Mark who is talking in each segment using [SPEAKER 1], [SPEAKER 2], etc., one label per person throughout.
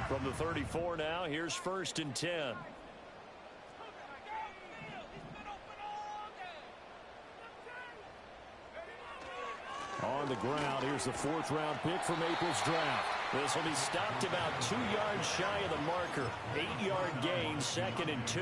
[SPEAKER 1] From the 34 now, here's 1st and 10. On the ground, here's the 4th-round pick from April's draft. This will be stopped about 2 yards shy of the marker. 8-yard gain, 2nd and 2.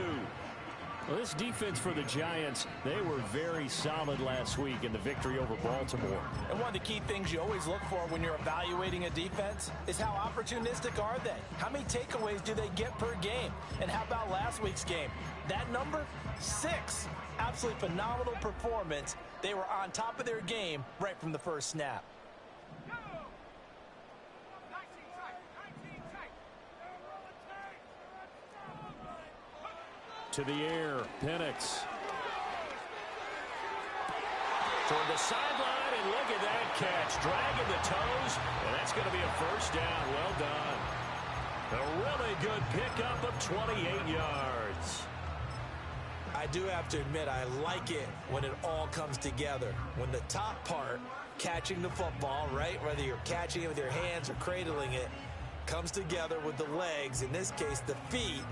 [SPEAKER 1] Well, this defense for the Giants, they were very solid last week in the victory over Baltimore.
[SPEAKER 2] And one of the key things you always look for when you're evaluating a defense is how opportunistic are they? How many takeaways do they get per game? And how about last week's game? That number, 6. Absolutely phenomenal performance. They were on top of their game right from the first snap.
[SPEAKER 1] To the air, Penix. Toward the sideline, and look at that catch. Dragging the toes, and that's going to be a 1st down. Well done. A really good pickup of 28 yards.
[SPEAKER 2] I do have to admit, I like it when it all comes together. When the top part, catching the football, right, whether you're catching it with your hands or cradling it, comes together with the legs, in this case the feet,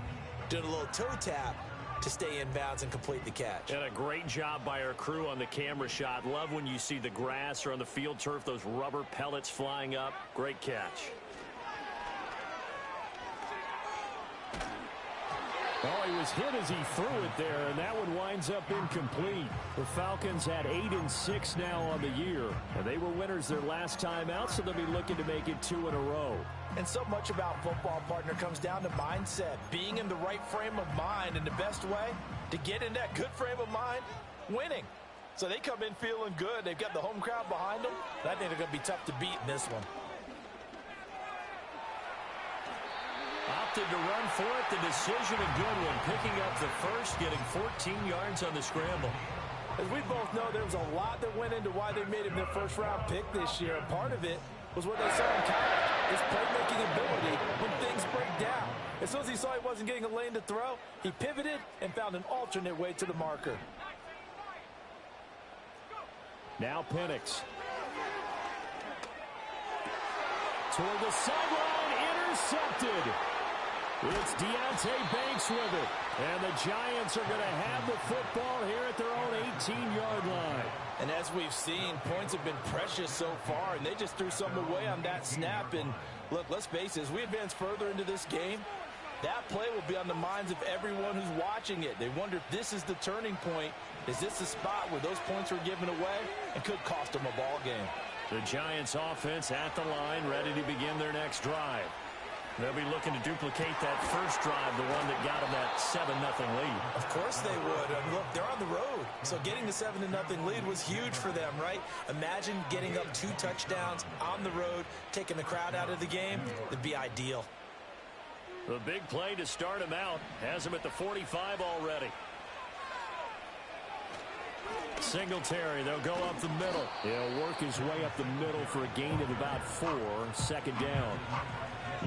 [SPEAKER 2] doing a little toe tap to stay in bounds and complete the catch.
[SPEAKER 1] And a great job by our crew on the camera shot. Love when you see the grass or on the field turf, those rubber pellets flying up. Great catch. Oh, he was hit as he threw it there, and that one winds up incomplete. The Falcons had 8-6 now on the year, and they were winners their last time out, so they'll be looking to make it 2 in a row.
[SPEAKER 2] And so much about football, partner, comes down to mindset, being in the right frame of mind, and the best way to get in that good frame of mind, winning. So they come in feeling good. They've got the home crowd behind them, and I think they're going to be tough to beat in this one.
[SPEAKER 1] Opted to run for it. The decision a good one. Picking up the first, getting 14 yards on the scramble.
[SPEAKER 2] As we both know, there was a lot that went into why they made him their first-round pick this year. And part of it was what they saw in college, his playmaking ability when things break down. As soon as he saw he wasn't getting a lane to throw, he pivoted and found an alternate way to the marker.
[SPEAKER 1] Now Penix. Toward the sideline, intercepted. It's Deonte Banks with it. And the Giants are going to have the football here at their own 18-yard line.
[SPEAKER 2] And as we've seen, points have been precious so far, and they just threw some away on that snap. And look, let's face it, as we advance further into this game, that play will be on the minds of everyone who's watching it. They wonder if this is the turning point. Is this the spot where those points were given away and could cost them a ball game?
[SPEAKER 1] The Giants offense at the line, ready to begin their next drive. They'll be looking to duplicate that first drive, the one that got them that 7-0 lead.
[SPEAKER 2] Of course they would. And look, they're on the road. So getting the 7-0 lead was huge for them, right? Imagine getting up 2 touchdowns on the road, taking the crowd out of the game. It'd be ideal.
[SPEAKER 1] The big play to start him out has him at the 45 already. Singletary, they'll go up the middle. He'll work his way up the middle for a gain of about 4, 2nd down.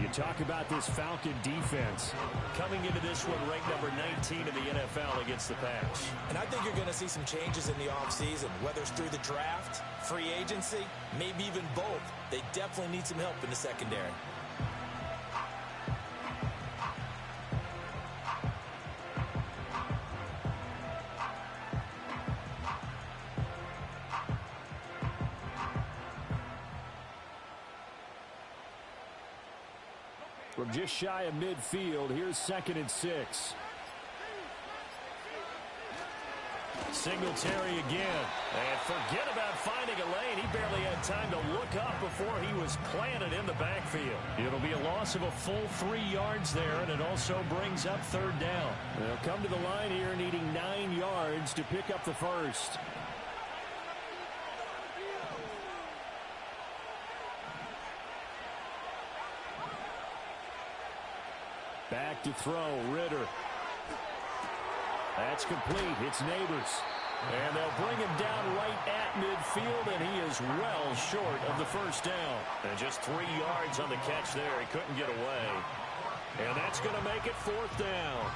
[SPEAKER 1] You talk about this Falcon defense coming into this one ranked number 19 in the NFL against the pass.
[SPEAKER 2] And I think you're going to see some changes in the offseason, whether it's through the draft, free agency, maybe even both. They definitely need some help in the secondary.
[SPEAKER 1] From just shy of midfield, here's 2nd and 6. Singletary again. And forget about finding a lane. He barely had time to look up before he was planted in the backfield. It'll be a loss of a full 3 yards there, and it also brings up 3rd down. They'll come to the line here needing 9 yards to pick up the first. Back to throw, Ritter. That's complete. It's Neighbors. And they'll bring him down right at midfield, and he is well short of the 1st down. And just 3 yards on the catch there. He couldn't get away. And that's going to make it 4th down.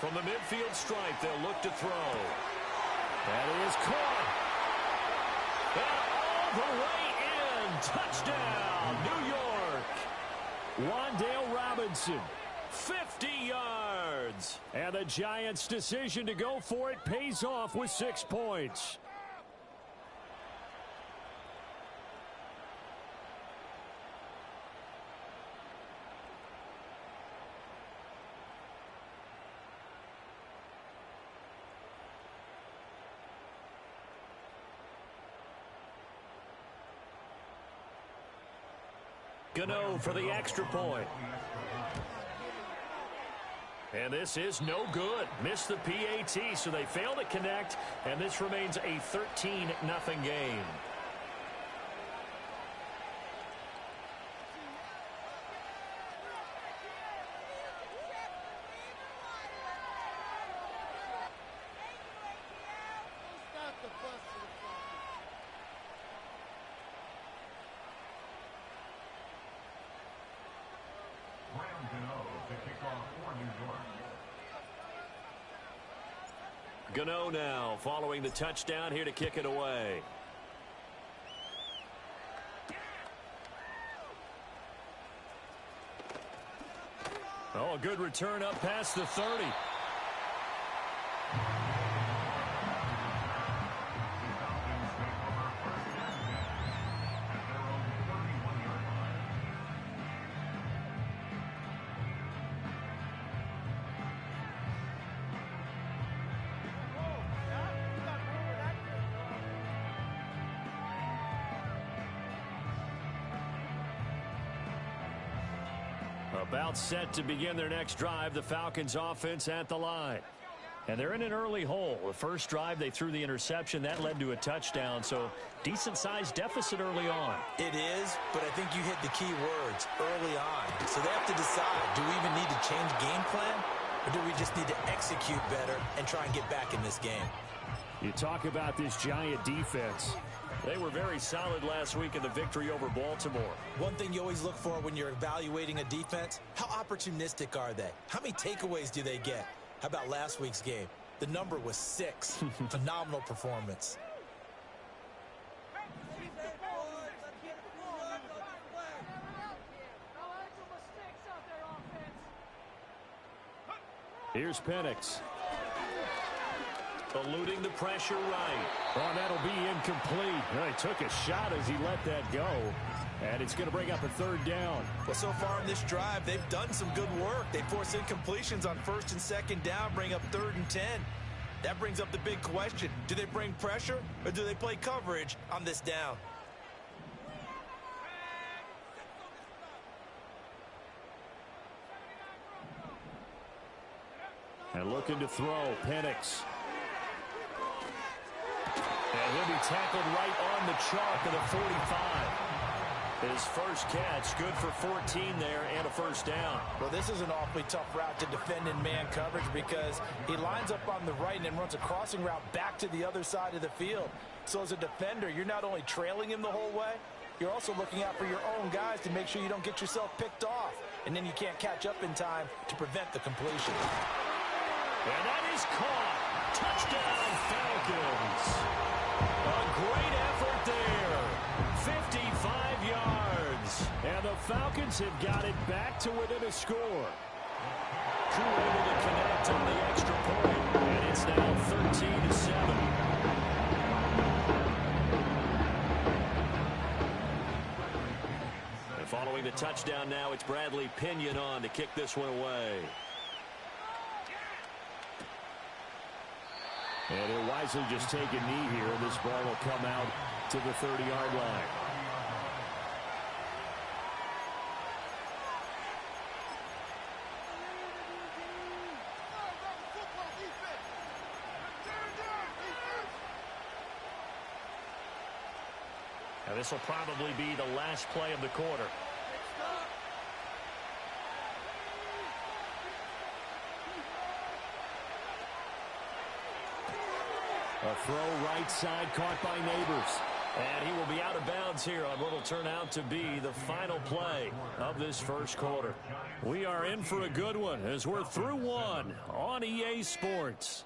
[SPEAKER 1] From the midfield stripe, they'll look to throw. That is caught. And all the way in. Touchdown, New York. Wan'Dale Robinson, 50 yards. And the Giants' decision to go for it pays off with 6 points. Gano for the extra point. And this is no good. Missed the PAT, so they fail to connect, and this remains a 13-0 game. Gano now following the touchdown here to kick it away. Oh, a good return up past the 30. About set to begin their next drive, the Falcons offense at the line. And they're in an early hole. The first drive, they threw the interception. That led to a touchdown, so decent-sized deficit early on.
[SPEAKER 2] It is, but I think you hit the key words, early on. So they have to decide, do we even need to change game plan, or do we just need to execute better and try and get back in this game?
[SPEAKER 1] You talk about this Giant defense. They were very solid last week in the victory over Baltimore.
[SPEAKER 2] One thing you always look for when you're evaluating a defense, how opportunistic are they? How many takeaways do they get? How about last week's game? The number was 6. Phenomenal performance.
[SPEAKER 1] Here's Penix. Eluding the pressure right. Oh, that'll be incomplete. He took a shot as he let that go. And it's going to bring up a third down.
[SPEAKER 2] Well, so far in this drive, they've done some good work. They force incompletions on first and second down, bring up 3rd and 10. That brings up the big question. Do they bring pressure or do they play coverage on this down?
[SPEAKER 1] And looking to throw, Penix. And he'll be tackled right on the chalk of the 45. His first catch, good for 14 there and a first down.
[SPEAKER 2] Well, this is an awfully tough route to defend in man coverage because he lines up on the right and then runs a crossing route back to the other side of the field. So as a defender, you're not only trailing him the whole way, you're also looking out for your own guys to make sure you don't get yourself picked off. And then you can't catch up in time to prevent the completion.
[SPEAKER 1] And that is caught. Touchdown, Falcons. A great effort there. 55 yards. And the Falcons have got it back to within a score. Crew able to connect on the extra point. And it's now 13-7. And following the touchdown now, it's Bradley Pinion on to kick this one away. And he'll wisely just take a knee here, and this ball will come out to the 30-yard line. Now this will probably be the last play of the quarter. A throw right side caught by Neighbors. And he will be out of bounds here on what will turn out to be the final play of this first quarter. We are in for a good one as we're through one on EA Sports.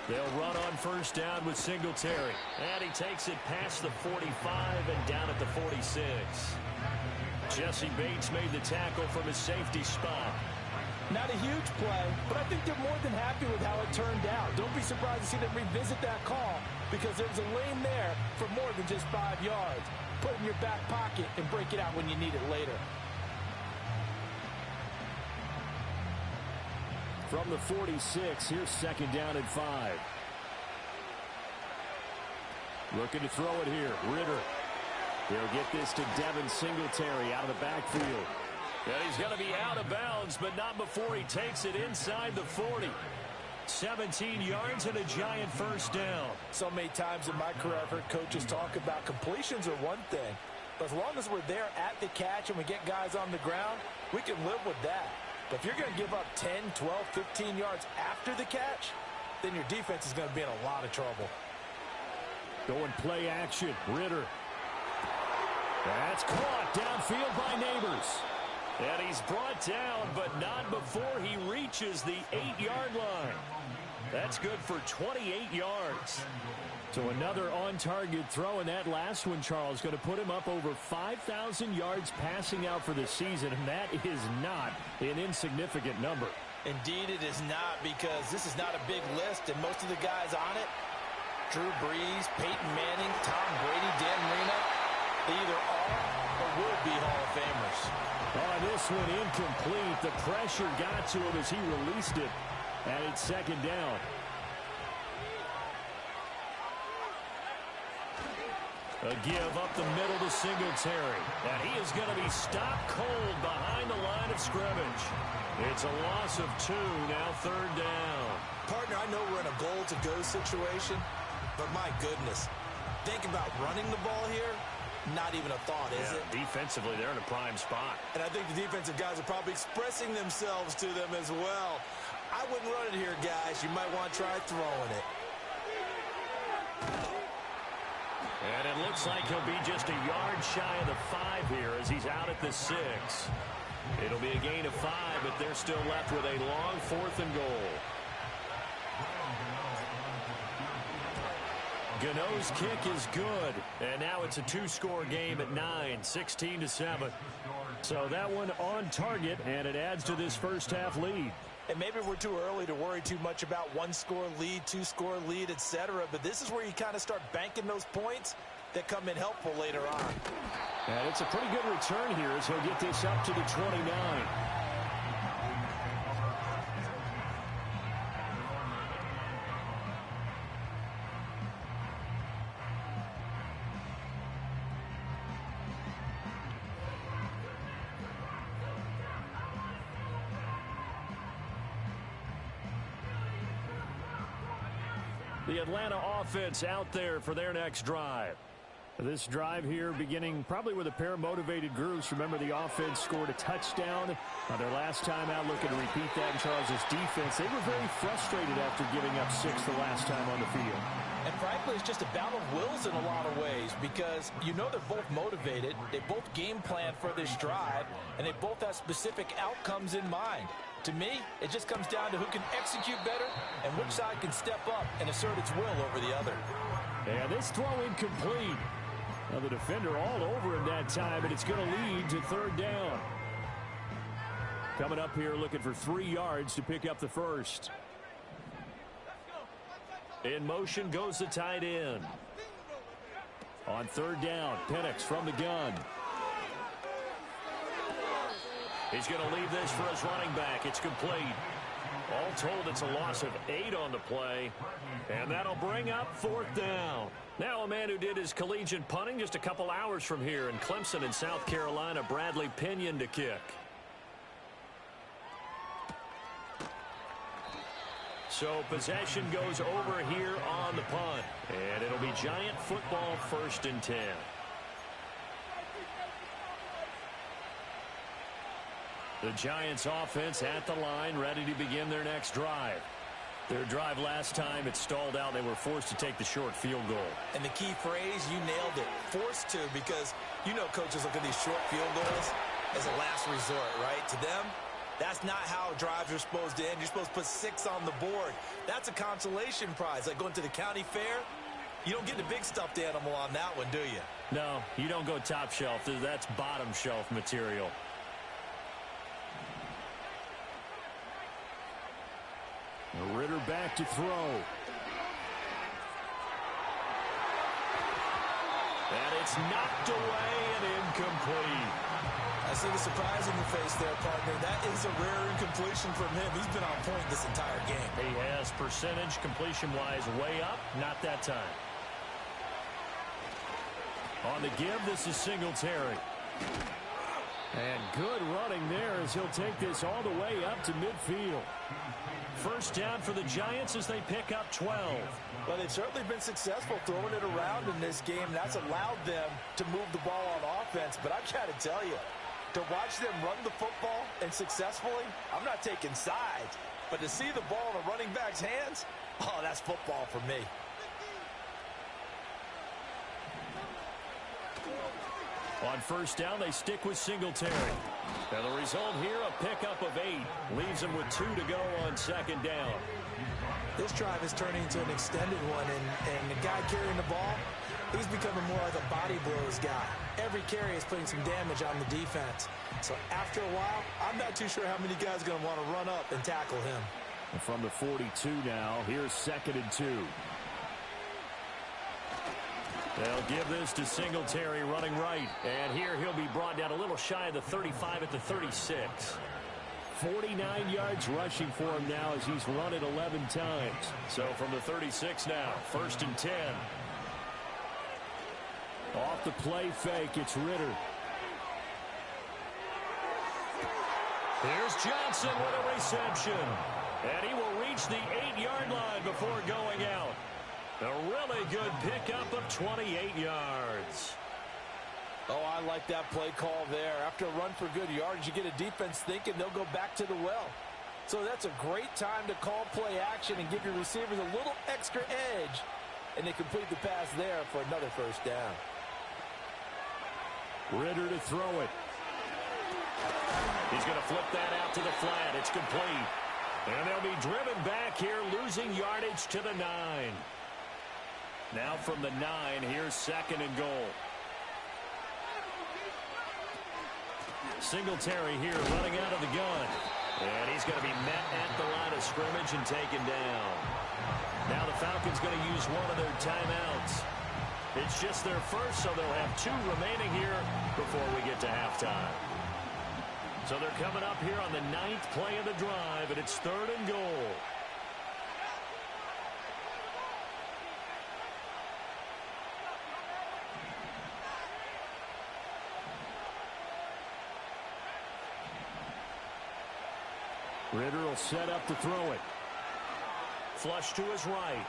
[SPEAKER 1] They'll run on first down with Singletary. And he takes it past the 45 and down at the 46. Jesse Bates made the tackle from his safety spot.
[SPEAKER 2] Not a huge play, but I think they're more than happy with how it turned out. Don't be surprised to see them revisit that call because there's a lane there for more than just 5 yards. Put it in your back pocket and break it out when you need it later.
[SPEAKER 1] From the 46, here's second down and 5. Looking to throw it here. Ritter. They'll get this to Devin Singletary out of the backfield. And he's going to be out of bounds, but not before he takes it inside the 40. 17 yards and a giant first down.
[SPEAKER 2] So many times in my career I've heard coaches talk about completions are one thing. But as long as we're there at the catch and we get guys on the ground, we can live with that. But if you're going to give up 10, 12, 15 yards after the catch, then your defense is going to be in a lot of trouble.
[SPEAKER 1] Going play action. Ritter. That's caught downfield by Neighbors. And he's brought down, but not before he reaches the 8-yard line. That's good for 28 yards. So another on-target throw, and that last one, Charles, going to put him up over 5,000 yards passing out for the season, and that is not an insignificant number.
[SPEAKER 2] Indeed it is not, because this is not a big list, and most of the guys on it, Drew Brees, Peyton Manning, Tom Brady, Dan Marino, they either are or will be Hall of Famers.
[SPEAKER 1] Oh, this one incomplete. The pressure got to him as he released it, and it's second down. A give up the middle to Singletary. And he is going to be stopped cold behind the line of scrimmage. It's a loss of 2, now third down.
[SPEAKER 2] Partner, I know we're in a goal-to-go situation, but my goodness, think about running the ball here. Not even a thought, is it?
[SPEAKER 1] Defensively, they're in a prime spot.
[SPEAKER 2] And I think the defensive guys are probably expressing themselves to them as well. I wouldn't run it here, guys. You might want to try throwing it.
[SPEAKER 1] And it looks like he'll be just a yard shy of the 5 here as he's out at the 6. It'll be a gain of 5, but they're still left with a long 4th and goal. Gano's kick is good, and now it's a 2-score game at 9, 16-7. So that one on target, and it adds to this first half lead.
[SPEAKER 2] And maybe we're too early to worry too much about 1-score lead, 2-score lead, etc. But this is where you kind of start banking those points that come in helpful later on.
[SPEAKER 1] And it's a pretty good return here as he'll get this up to the 29. The Atlanta offense out there for their next drive. This drive here beginning probably with a pair of motivated groups. Remember, the offense scored a touchdown on their last time out, looking to repeat that in Charles's defense. They were very frustrated after giving up 6 the last time on the field.
[SPEAKER 2] And frankly, it's just a battle of wills in a lot of ways because you know they're both motivated. They both game plan for this drive, and they both have specific outcomes in mind. To me, it just comes down to who can execute better and which side can step up and assert its will over the other.
[SPEAKER 1] And this throw incomplete. Now the defender all over him that time, and it's going to lead to third down. Coming up here looking for 3 yards to pick up the first. In motion goes the tight end. On third down, Penix from the gun. He's going to leave this for his running back. It's complete. All told, it's a loss of 8 on the play. And that'll bring up 4th down. Now a man who did his collegiate punting just a couple hours from here in Clemson in South Carolina, Bradley Pinion to kick. So possession goes over here on the punt. And it'll be Giant football, 1st and 10. The Giants offense at the line, ready to begin their next drive. Their drive last time, it stalled out. They were forced to take the short field goal.
[SPEAKER 2] And the key phrase, you nailed it, forced to, because you know coaches look at these short field goals as a last resort, right? To them, that's not how drives are supposed to end. You're supposed to put 6 on the board. That's a consolation prize, like going to the county fair. You don't get the big stuffed animal on that one, do you?
[SPEAKER 1] No, you don't go top shelf. That's bottom shelf material. Ritter back to throw. And it's knocked away and incomplete.
[SPEAKER 2] I see the surprise in your face there, partner. That is a rare incompletion from him. He's been on point this entire game.
[SPEAKER 1] He has percentage completion-wise way up. Not that time. On the give, this is Singletary. And good running there as he'll take this all the way up to midfield. 1st down for the Giants as they pick up 12.
[SPEAKER 2] Well, they've certainly been successful throwing it around in this game. That's allowed them to move the ball on offense. But I've got to tell you, to watch them run the football and successfully, I'm not taking sides. But to see the ball in a running back's hands, oh, that's football for me.
[SPEAKER 1] On 1st down, they stick with Singletary. And the result here, a pickup of 8. Leaves them with 2 to go on 2nd down.
[SPEAKER 2] This drive is turning into an extended one, and the guy carrying the ball, he's becoming more like a body blows guy. Every carry is putting some damage on the defense. So after a while, I'm not too sure how many guys are going to want to run up and tackle him.
[SPEAKER 1] And from the 42 now, here's 2nd and 2. They'll give this to Singletary running right. And here he'll be brought down a little shy of the 35 at the 36. 49 yards rushing for him now as he's run it 11 times. So from the 36 now, 1st and 10. Off the play fake, it's Ritter. Here's Johnson with a reception. And he will reach the 8-yard line before going out. A really good pickup of 28 yards.
[SPEAKER 2] Oh, I like that play call there. After a run for good yards, you get a defense thinking they'll go back to the well. So that's a great time to call play action and give your receivers a little extra edge. And they complete the pass there for another 1st down.
[SPEAKER 1] Ritter to throw it. He's going to flip that out to the flat. It's complete. And they'll be driven back here, losing yardage to the 9. Now from the 9, here's 2nd and goal. Singletary here running out of the gun. And he's going to be met at the line of scrimmage and taken down. Now the Falcons going to use one of their timeouts. It's just their first, so they'll have 2 remaining here before we get to halftime. So they're coming up here on the 9th play of the drive, and it's 3rd and goal. Ritter will set up to throw it. Flush to his right.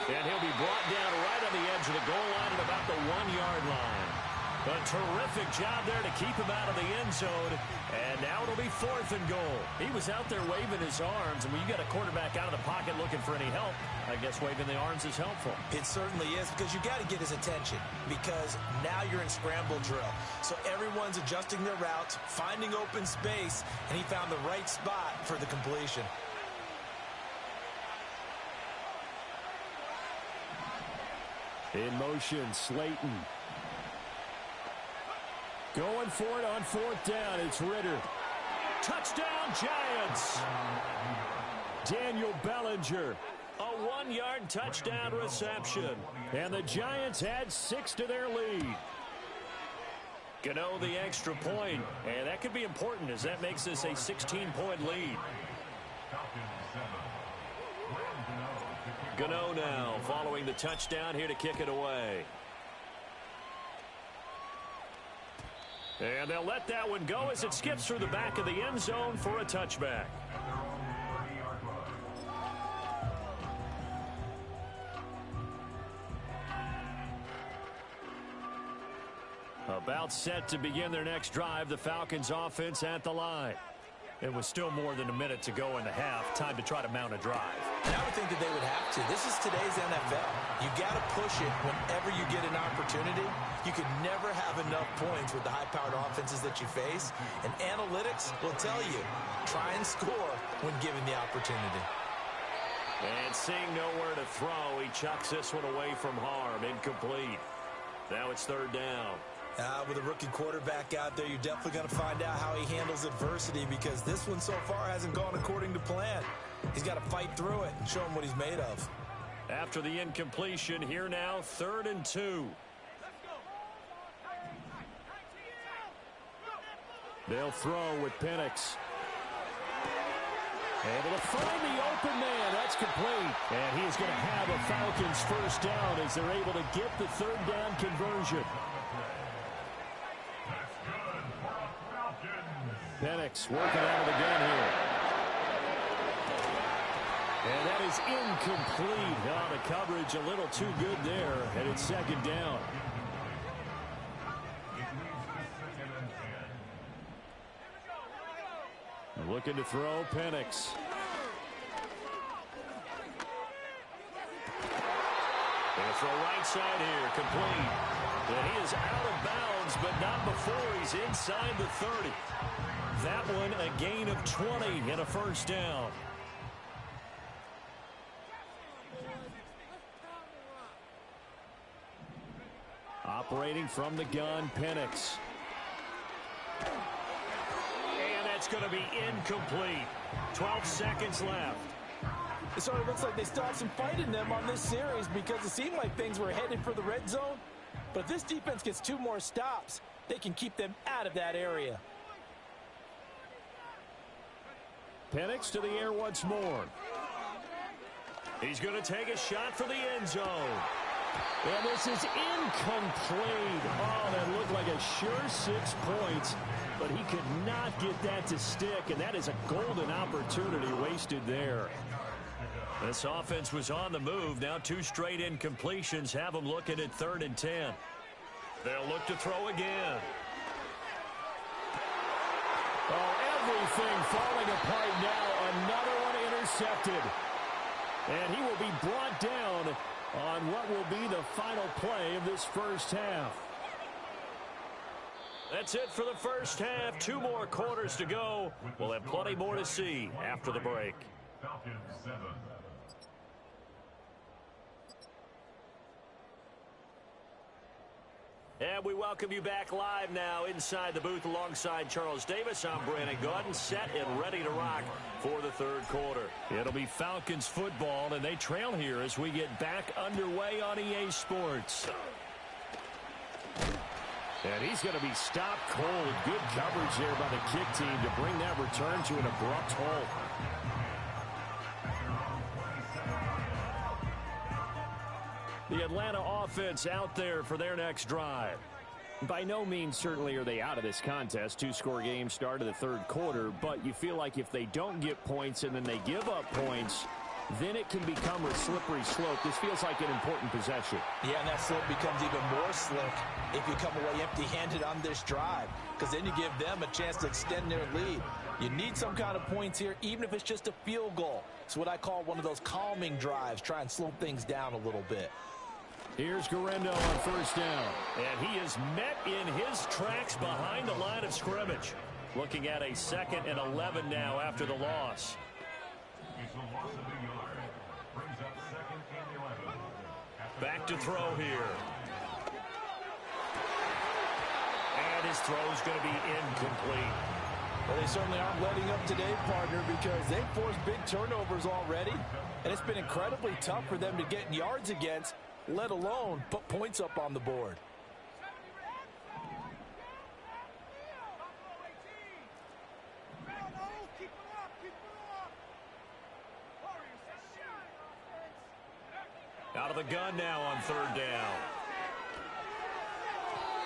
[SPEAKER 1] And he'll be brought down right on the edge of the goal line at about the 1-yard line. A terrific job there to keep him out of the end zone. And now it'll be 4th and goal. He was out there waving his arms. And when you got a quarterback out of the pocket looking for any help, I guess waving the arms is helpful.
[SPEAKER 2] It certainly is, because you got to get his attention, because now you're in scramble drill. So everyone's adjusting their routes, finding open space, and he found the right spot for the completion.
[SPEAKER 1] In motion, Slayton. Going for it on 4th down. It's Ritter. Touchdown, Giants. Daniel Bellinger. A 1-yard touchdown reception. And the Giants add 6 to their lead. Gano the extra point. And that could be important as that makes this a 16-point lead. Gano now following the touchdown here to kick it away. And they'll let that one go as it skips through the back of the end zone for a touchback. About set to begin their next drive, the Falcons offense at the line. It was still more than a minute to go in the half. Time to try to mount a drive.
[SPEAKER 2] And I would think that they would have to. This is today's NFL. You got to push it whenever you get an opportunity. You can never have enough points with the high-powered offenses that you face. And analytics will tell you, try and score when given the opportunity.
[SPEAKER 1] And seeing nowhere to throw, he chucks this one away from harm. Incomplete. Now it's third down.
[SPEAKER 2] With a rookie quarterback out there, you're definitely going to find out how he handles adversity, because this one so far hasn't gone according to plan. He's got to fight through it and show him what he's made of.
[SPEAKER 1] After the incompletion, here now, 3rd and 2. They'll throw with Penix. Able to find the open man. That's complete. And he's going to have a Falcons first down as they're able to get the 3rd down conversion. Penix working out of the gun here. And that is incomplete. Oh, the coverage a little too good there, and it's 2nd down. Looking to throw, Penix. Gonna throw right side here, complete. And he is out of bounds, but not before he's inside the 30. That one a gain of 20 and a first down. Operating from the gun, Penix. And that's going to be incomplete. 12 seconds left.
[SPEAKER 2] It sort of looks like they still have some fight in them on this series, because it seemed like things were headed for the red zone. But if this defense gets 2 more stops, they can keep them out of that area.
[SPEAKER 1] Penix to the air once more. He's going to take a shot for the end zone. And this is incomplete. Oh, that looked like a sure 6 points, but he could not get that to stick, and that is a golden opportunity wasted there. This offense was on the move. Now 2 straight incompletions have them looking at 3rd and 10. They'll look to throw again. Oh, everything falling apart now. Another one intercepted. And he will be brought down on what will be the final play of this first half. That's it for the first half. 2 more quarters to go. We'll have plenty more to see after the break. Falcons 7. And we welcome you back live now inside the booth alongside Charles Davis. I'm Brandon Gaudin, set and ready to rock for the 3rd quarter. It'll be Falcons football, and they trail here as we get back underway on EA Sports. And he's going to be stopped cold. Good coverage there by the kick team to bring that return to an abrupt halt. The Atlanta offense out there for their next drive. By no means certainly are they out of this contest. 2-score game start of the 3rd quarter, but you feel like if they don't get points and then they give up points, then it can become a slippery slope. This feels like an important possession. Yeah, and that slope becomes even more slick if you come away empty-handed on this drive, because then you give them a chance to extend their lead. You need some kind of points here, even if it's just a field goal. It's what I call one of those calming drives. Try and slow things down a little bit. Here's Guerrero on first down. And he is met in his tracks behind the line of scrimmage. Looking at a 2nd and 11 now after the loss. Back to throw here. And his throw is going to be incomplete. Well, they certainly aren't letting up today, partner, because they've forced big turnovers already. And it's been incredibly tough for them to get yards against, let alone put points up on the board. Out of the gun now on third down.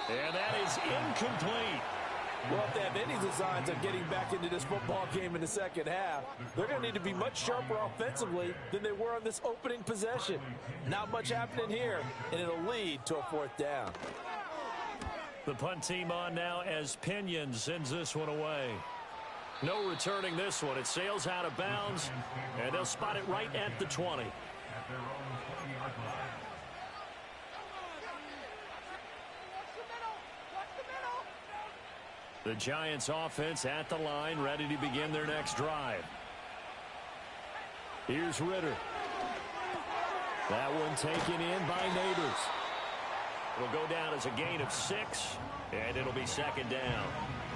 [SPEAKER 1] And that is incomplete.
[SPEAKER 2] Well, if they have any designs of getting back into this football game in the second half, they're going to need to be much sharper offensively than they were on this opening possession. Not much happening here, and it'll lead to a fourth down.
[SPEAKER 1] The punt team on now as Pinion sends this one away. No returning this one. It sails out of bounds, and they'll spot it right at the 20. The Giants offense at the line, ready to begin their next drive. Here's Ritter. That one taken in by Neighbors. It'll go down as a gain of 6, and it'll be second down.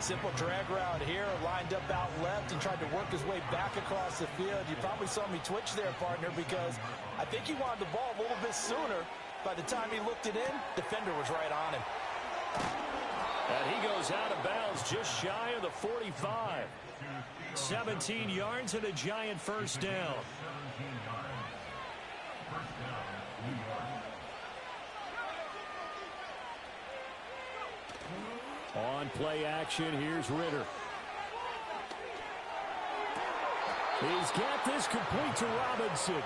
[SPEAKER 2] Simple drag route here, lined up out left and tried to work his way back across the field. You probably saw me twitch there, partner, because I think he wanted the ball a little bit sooner. By the time he looked it in, defender was right on him.
[SPEAKER 1] And he goes out of bounds just shy of the 45. 17 yards and a Giant first down. On play action, here's Ritter. He's got this complete to Robinson.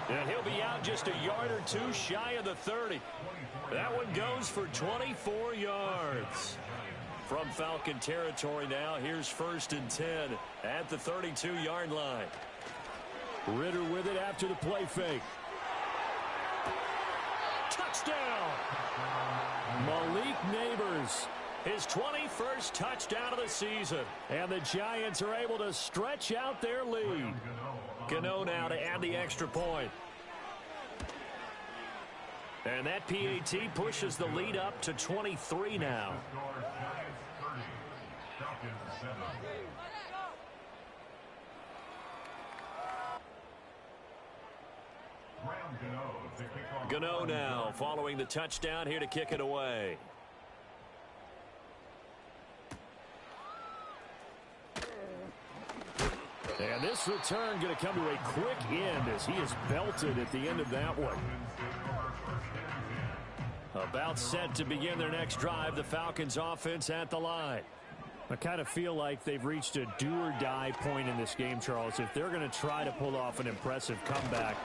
[SPEAKER 1] And he'll be out just a yard or two shy of the 30. That one goes for 24 yards. From Falcon territory now, here's 1st and 10 at the 32-yard line. Ritter with it after the play fake. Touchdown! Malik Neighbors. His 21st touchdown of the season. And the Giants are able to stretch out their lead. Gano now to add the extra point. And that PAT pushes the lead up to 23 now. Gano now following the touchdown here to kick it away. And this return going to come to a quick end as he is belted at the end of that one. About set to begin their next drive, the Falcons offense at the line. I kind of feel like they've reached a do-or-die point in this game, Charles. If they're going to try to pull off an impressive comeback,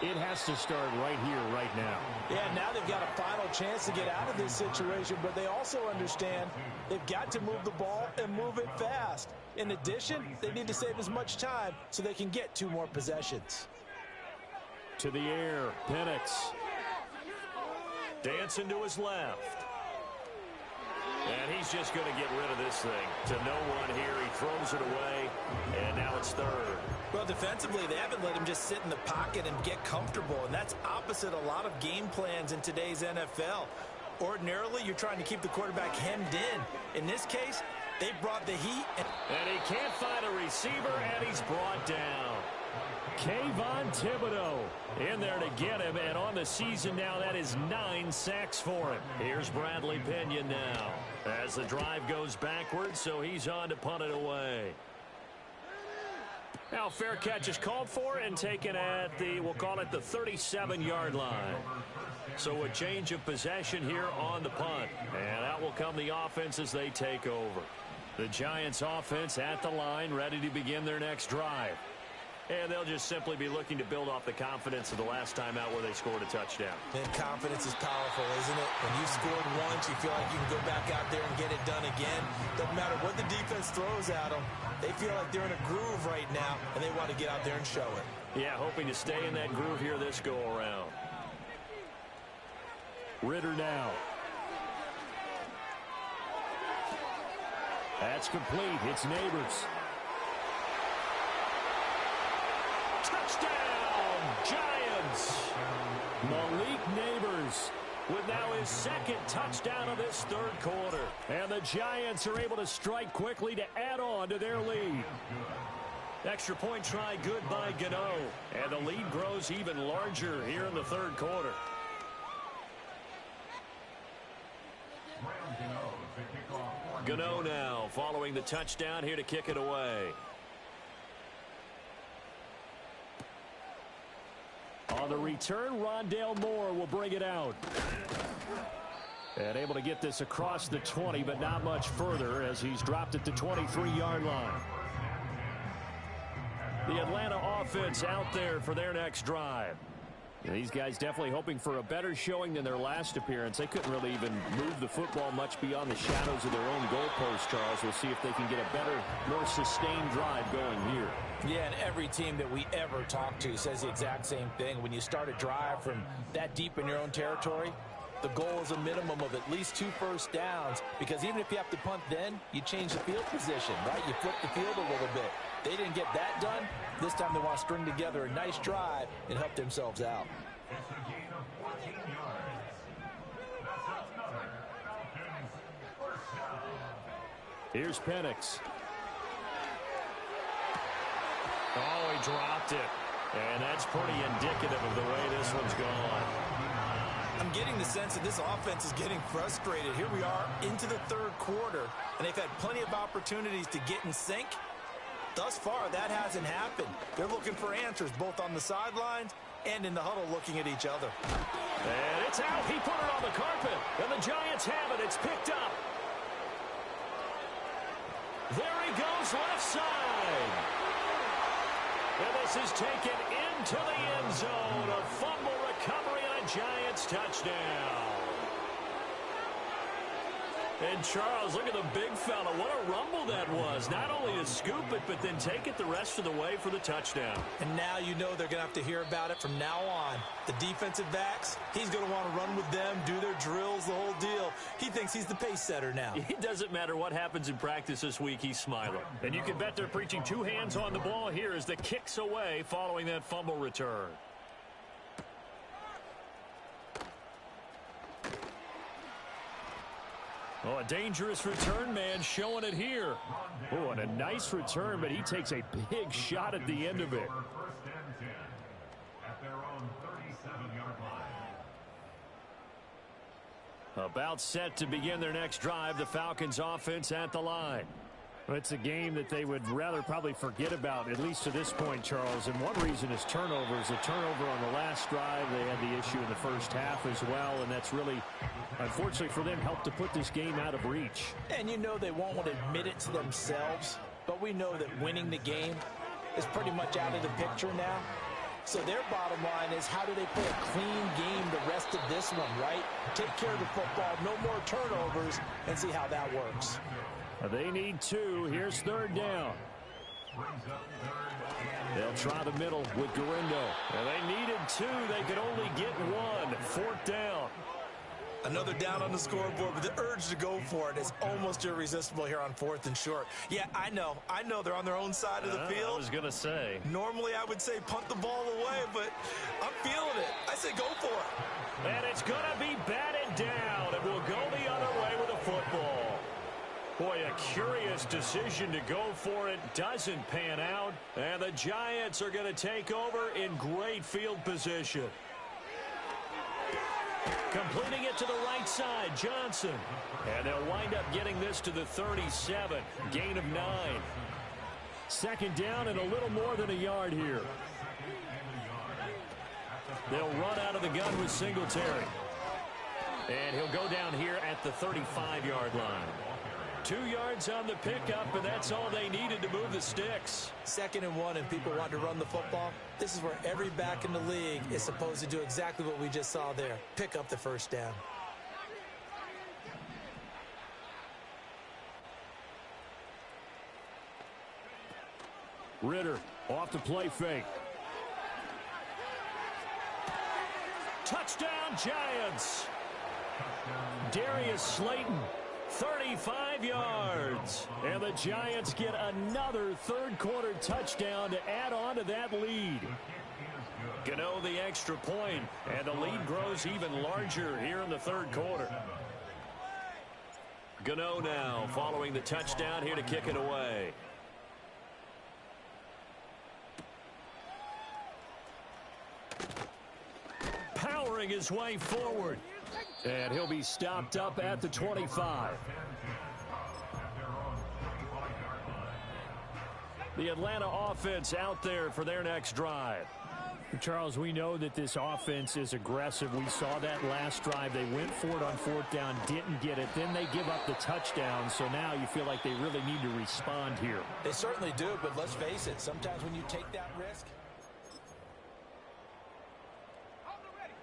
[SPEAKER 1] it has to start right here, right now.
[SPEAKER 2] Yeah, now they've got a final chance to get out of this situation, but they also understand they've got to move the ball and move it fast. In addition, they need to save as much time so they can get 2 more possessions.
[SPEAKER 1] To the air, Penix. Dancing to his left. And he's just going to get rid of this thing. To no one here. He throws it away, and now it's 3rd.
[SPEAKER 2] Well, defensively, they haven't let him just sit in the pocket and get comfortable, and that's opposite a lot of game plans in today's NFL. Ordinarily, you're trying to keep the quarterback hemmed in. In this case, they brought the heat.
[SPEAKER 1] And he can't find a receiver, and he's brought down. Kayvon Thibodeau in there to get him, and on the season now, that is 9 sacks for him. Here's Bradley Pinion now as the drive goes backwards, so he's on to punt it away. Now, fair catch is called for and taken at the, we'll call it the 37-yard line. So a change of possession here on the punt, and out will come the offense as they take over. The Giants offense at the line, ready to begin their next drive. And they'll just simply be looking to build off the confidence of the last time out where they scored a touchdown.
[SPEAKER 2] And confidence is powerful, isn't it? When you scored once, you feel like you can go back out there and get it done again. Doesn't matter what the defense throws at them. They feel like they're in a groove right now, and they want to get out there and show it.
[SPEAKER 1] Yeah, hoping to stay in that groove here this go-around. Ritter now. That's complete. It's Neighbors. Touchdown, Giants! Malik Neighbors with now his 2nd touchdown of this 3rd quarter. And the Giants are able to strike quickly to add on to their lead. Extra point try good by Gano. And the lead grows even larger here in the 3rd quarter. Gano now following the touchdown here to kick it away. On On the return, Rondale Moore will bring it out. And able to get this across the 20, but not much further as he's dropped at the 23-yard line. The Atlanta offense out there for their next drive. These guys definitely hoping for a better showing than their last appearance. They couldn't really even move the football much beyond the shadows of their own goalpost, Charles. We'll see if they can get a better, more sustained drive going here.
[SPEAKER 2] Yeah, and every team that we ever talk to says the exact same thing. When you start a drive from that deep in your own territory, the goal is a minimum of at least 2 first downs, because even if you have to punt then, you change the field position, right? You flip the field a little bit. They didn't get that done. This time they want to string together a nice drive and help themselves out.
[SPEAKER 1] Here's Penix. Oh, he dropped it. And that's pretty indicative of the way this one's gone.
[SPEAKER 2] I'm getting the sense that this offense is getting frustrated. Here we are into the third quarter, and they've had plenty of opportunities to get in sync. Thus far, that hasn't happened. They're looking for answers both on the sidelines and in the huddle looking at each other.
[SPEAKER 1] And it's out. He put it on the carpet, and the Giants have it. It's picked up. There he goes, left side. And this is taken into the end zone. A fumble recovery and a Giants touchdown. And Charles, look at the big fella. What a rumble that was. Not only to scoop it, but then take it the rest of the way for the touchdown.
[SPEAKER 2] And now you know they're going to have to hear about it from now on. The defensive backs, he's going to want to run with them, do their drills, the whole deal. He thinks he's the pace setter now.
[SPEAKER 1] It doesn't matter what happens in practice this week, he's smiling. And you can bet they're preaching 2 hands on the ball here as the kicks away following that fumble return. Oh, a dangerous return man showing it here. Oh, and a nice return, but he takes a big shot at the end of it. About set to begin their next drive, the Falcons offense at the line. It's a game that they would rather probably forget about, at least to this point, Charles. And one reason is turnovers. A turnover on the last drive. They had the issue in the first half as well, and that's really, unfortunately for them, helped to put this game out of reach.
[SPEAKER 2] And you know they won't want to admit it to themselves, but we know that winning the game is pretty much out of the picture now. So their bottom line is, how do they play a clean game the rest of this one, right? Take care of the football, no more turnovers, and see how that works.
[SPEAKER 1] They need 2. Here's third down. They'll try the middle with Gurindo. And they needed 2. They could only get 1. 4th down.
[SPEAKER 2] Another down on the scoreboard, but the urge to go for it is almost irresistible here on 4th and short. Yeah, I know they're on their own side of the field.
[SPEAKER 1] I was going to say.
[SPEAKER 2] Normally I would say punt the ball away, but I'm feeling it. I say go for it.
[SPEAKER 1] And it's going to be batted down. It will go the other way with a football. Boy, a curious decision to go for it. Doesn't pan out. And the Giants are going to take over in great field position. Completing it to the right side, Johnson. And they'll wind up getting this to the 37. Gain of 9. 2nd down and a little more than a yard here. They'll run out of the gun with Singletary. And he'll go down here at the 35-yard line. 2 yards on the pickup, and that's all they needed to move the sticks.
[SPEAKER 2] 2nd and 1, and people want to run the football. This is where every back in the league is supposed to do exactly what we just saw there. Pick up the first down.
[SPEAKER 1] Ritter off the play fake. Touchdown, Giants. Darius Slayton. 35 yards. And the Giants get another third-quarter touchdown to add on to that lead. Gano the extra point, and the lead grows even larger here in the third quarter. Gano now following the touchdown here to kick it away. Powering his way forward. And he'll be stopped up at the 25. The Atlanta offense out there for their next drive. Charles, we know that this offense is aggressive. We saw that last drive. They went for it on fourth down, didn't get it. Then they give up the touchdown. So now you feel like they really need to respond here.
[SPEAKER 2] They certainly do, but let's face it, sometimes when you take that risk.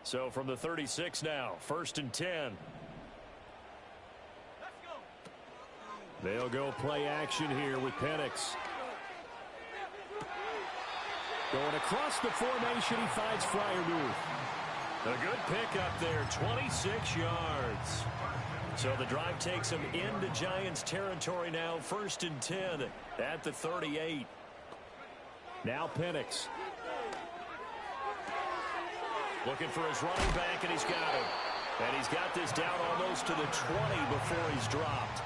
[SPEAKER 1] So from the 36 now, 1st and 10. They'll go play action here with Penix. Going across the formation, he finds Freiermuth. A good pickup there, 26 yards. So the drive takes him into Giants territory now, 1st and 10 at the 38. Now Penix. Looking for his running back, and he's got him. And he's got this down almost to the 20 before he's dropped.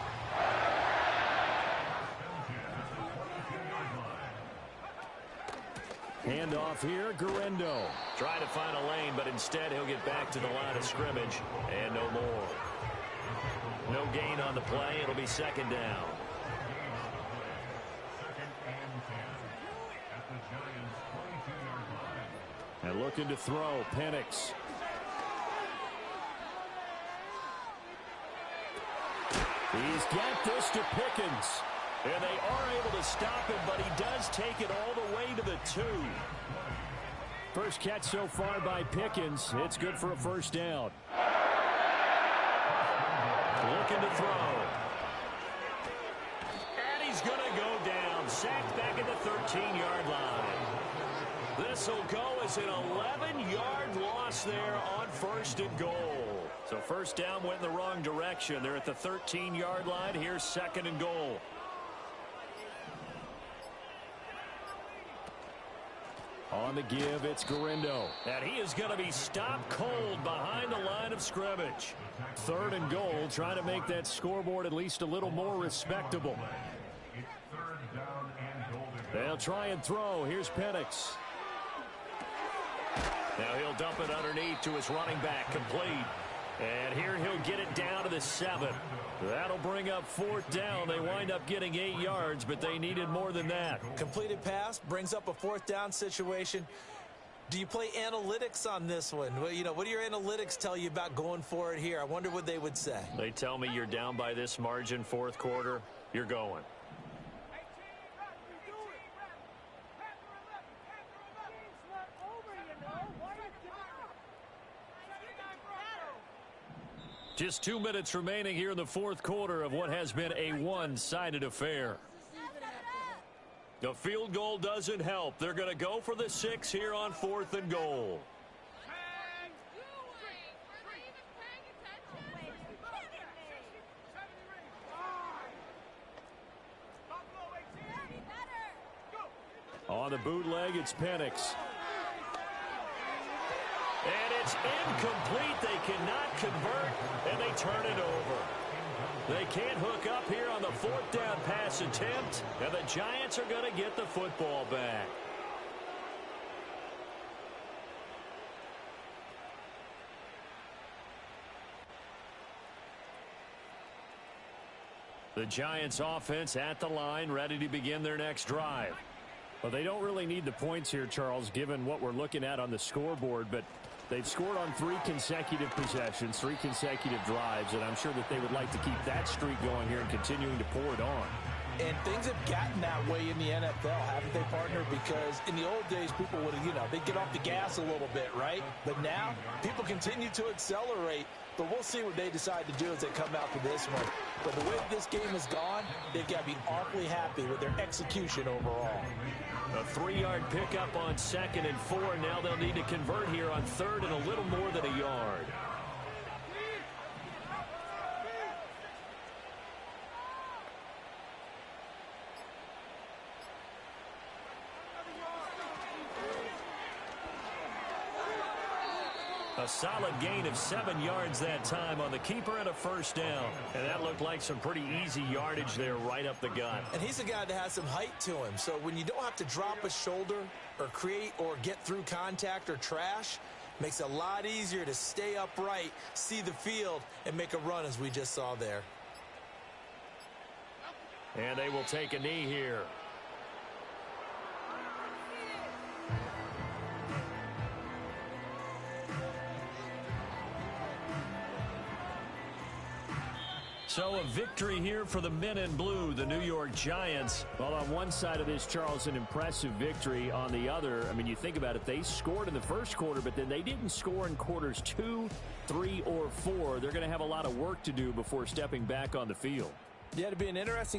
[SPEAKER 1] Handoff here, Guerendo. Trying to find a lane, but instead he'll get back to the line of scrimmage. And no more. No gain on the play. It'll be 2nd down. And looking to throw, Penix. He's got this to Pickens. And they are able to stop him, but he does take it all the way to the 2. First catch so far by Pickens. It's good for a 1st down. Looking to throw. And he's going to go down. Sacked back at the 13-yard line. This will go as an 11-yard loss there on 1st and goal. So 1st down went in the wrong direction. They're at the 13-yard line. Here's 2nd and goal. On the give, it's Guerendo. And he is going to be stopped cold behind the line of scrimmage. 3rd and goal, trying to make that scoreboard at least a little more respectable. They'll try and throw. Here's Penix. Now he'll dump it underneath to his running back, complete. And here he'll get it down to the 7. That'll bring up 4th down. They wind up getting 8 yards, but they needed more than that.
[SPEAKER 2] Completed pass brings up a 4th down situation. Do you play analytics on this one? Well, you know, what do your analytics tell you about going for it here? I wonder what they would say.
[SPEAKER 1] They tell me you're down by this margin 4th quarter, you're going. Just 2 minutes remaining here in the 4th quarter of what has been a one-sided affair. The field goal doesn't help. They're going to go for the 6 here on 4th and goal. On the bootleg, it's Penix. And it's incomplete. They cannot convert, and they turn it over. They can't hook up here on the 4th down pass attempt, and the Giants are going to get the football back. The Giants offense at the line, ready to begin their next drive. Well, they don't really need the points here, Charles, given what we're looking at on the scoreboard, but they've scored on 3 consecutive possessions, 3 consecutive drives, and I'm sure that they would like to keep that streak going here and continuing to pour it on.
[SPEAKER 2] And things have gotten that way in the NFL, haven't they, partner? Because in the old days, people would, they'd get off the gas a little bit, right? But now, people continue to accelerate. But we'll see what they decide to do as they come out to this one. But the way this game has gone, they've got to be awfully happy with their execution overall.
[SPEAKER 1] A 3-yard pickup on 2nd and 4. Now they'll need to convert here on 3rd and a little more than a yard. A solid gain of 7 yards that time on the keeper and a 1st down. And that looked like some pretty easy yardage there right up the gut.
[SPEAKER 2] And he's a guy that has some height to him. So when you don't have to drop a shoulder or create or get through contact or trash, makes it a lot easier to stay upright, see the field, and make a run as we just saw there.
[SPEAKER 1] And they will take a knee here. So a victory here for the men in blue, the New York Giants.
[SPEAKER 3] Well, on one side of this, Charles, an impressive victory. On the other, I mean, you think about it, they scored in the first quarter, but then they didn't score in quarters 2, 3, or 4. They're going to have a lot of work to do before stepping back on the field.
[SPEAKER 2] Yeah, it'd be an interesting